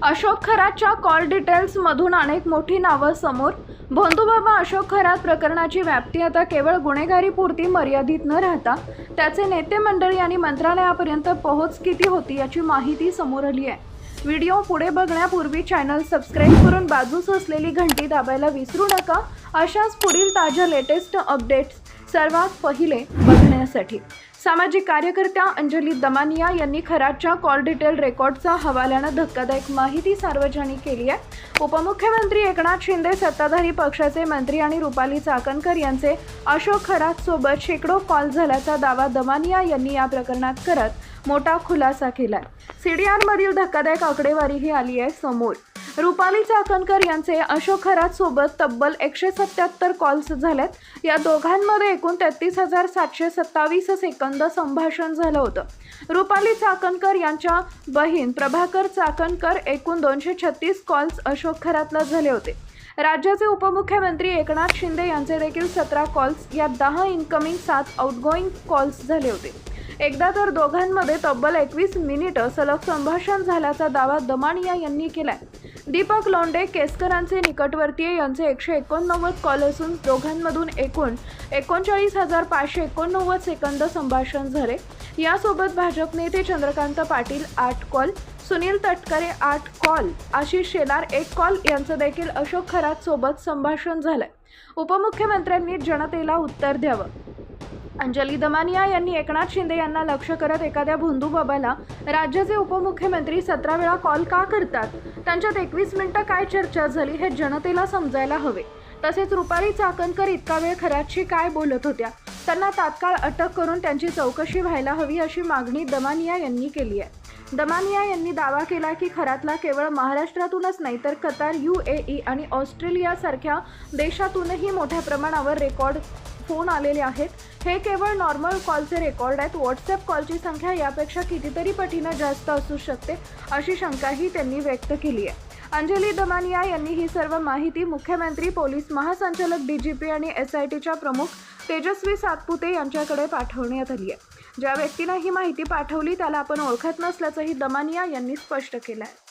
Ashok खरातच्या call डिटेल्समधून अनेक मोठी नावं समोर। भोंदूबाबा अशोक खरात प्रकरणाची व्याप्ती आता केवळ गुन्हेगारीपुरती मर्यादित न राहता त्याचे नेते मंडळी आणि मंत्रालयापर्यंत पोहोच किती होती याची माहिती समोर आली आहे। व्हिडिओ पुढे बघण्यापूर्वी चॅनल सबस्क्राइब करून बाजूस असलेली घंटी दाबायला विसरू नका। अशाच पुढील ताज्या लेटेस्ट अपडेट्स सर्वात पहिले बघण्यासाठी सामाजिक कार्यकर्त्या अंजली दमानिया यांनी खरातच्या कॉल डिटेल रेकॉर्डचा हवाल्यानं धक्कादायक माहिती सार्वजनिक केली आहे। उपमुख्यमंत्री एकनाथ शिंदे, सत्ताधारी पक्षाचे मंत्री आणि रुपाली चाकणकर यांचे अशोक खरात सोबत शेकडो कॉल झाल्याचा दावा दमानिया यांनी या प्रकरणात करत मोठा खुलासा केलाय। सीडीआरमधील धक्कादायक आकडेवारीही आली आहे समोर। रुपाली चाकणकर यांचे अशोक खरात सोबत तब्बल 177 कॉल्स झालेत। या दोघांमध्ये एकूण 33,727 सेकंद संभाषण झालं होतं। रुपाली चाकणकर यांच्या बहीण प्रभाकर चाकणकर एकूण 236 कॉल्स अशोक खरातला झाले होते। राज्याचे उपमुख्यमंत्री एकनाथ शिंदे यांचे देखील 17 कॉल्स, यात 10 इनकमिंग 7 आउटगोईंग कॉल्स झाले होते। एकदा तर दोघांमध्ये तब्बल 21 मिनिटं सलग संभाषण झाल्याचा दावा दमानिया यांनी केलाय। दीपक लोंढे केसकरांचे निकटवर्तीय यांचे 189 कॉल असून दोघांमधून एकूण 39,589 सेकंद संभाषण झाले। यासोबत भाजप नेते Chandrakant Patil 8 call, Sunil Tatkare 8 call, Ashish Shelar 1 call यांचं देखील अशोक खरात सोबत संभाषण झालंय। उपमुख्यमंत्र्यांनी जनतेला उत्तर द्यावं। अंजली दमानिया यांनी एकनाथ शिंदे यांना लक्ष करत एखाद्या भोंदूबाबाला राज्याचे उपमुख्यमंत्री 17 वेळा कॉल का करतात, त्यांच्यात 21 मिनिटं काय चर्चा झाली हे जनतेला समजायला हवे। तसेच रुपाली चाकणकर इतका वेळ खरातशी काय बोलत होत्या, त्यांना तात्काळ अटक करून त्यांची चौकशी व्हायला हवी अशी मागणी दमानिया यांनी केली आहे। दमानिया यांनी दावा केला की खरातला केवळ महाराष्ट्रातूनच नाही तर कतार, UAE आणि ऑस्ट्रेलिया सारख्या देशातूनही मोठ्या प्रमाणावर रेकॉर्ड फोन आलेले आहेत। हे केवळ नॉर्मल कॉलचे रेकॉर्ड आहेत। व्हॉट्सअप कॉलची संख्या यापेक्षा कितीतरी पटीने जास्त असू शकते अशी शंकाही त्यांनी व्यक्त केली आहे। अंजली दमानिया यांनी ही सर्व माहिती मुख्यमंत्री, पोलीस महासंचालक, DGP आणि SITच्या प्रमुख तेजस्वी सातपुते यांच्याकडे पाठवण्यात आली आहे। ज्या व्यक्तीने ही माहिती पाठवली त्याला आपण ओळखत नसल्याचंही दमानिया यांनी स्पष्ट केलं आहे।